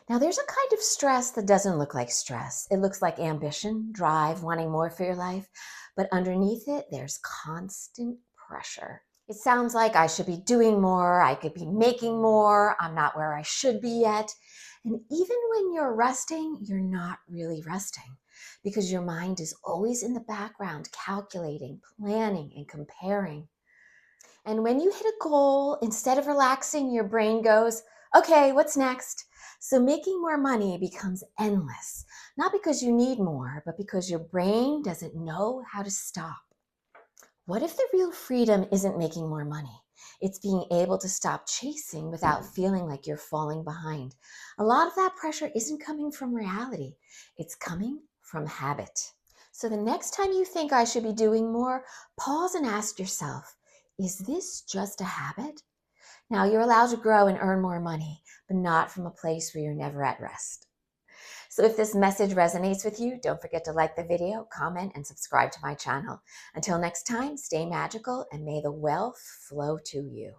Now, there's a kind of stress that doesn't look like stress. It looks like ambition, drive, wanting more for your life. But underneath it, there's constant pressure. It sounds like I should be doing more, I could be making more, I'm not where I should be yet. And even when you're resting, you're not really resting because your mind is always in the background, calculating, planning, and comparing. And when you hit a goal, instead of relaxing, your brain goes, okay, what's next? So making more money becomes endless, not because you need more, but because your brain doesn't know how to stop. What if the real freedom isn't making more money? It's being able to stop chasing without feeling like you're falling behind. A lot of that pressure isn't coming from reality. It's coming from habit. So the next time you think I should be doing more, pause and ask yourself, is this just a habit? Now you're allowed to grow and earn more money, but not from a place where you're never at rest. So if this message resonates with you, don't forget to like the video, comment, and subscribe to my channel. Until next time, stay magical and may the wealth flow to you.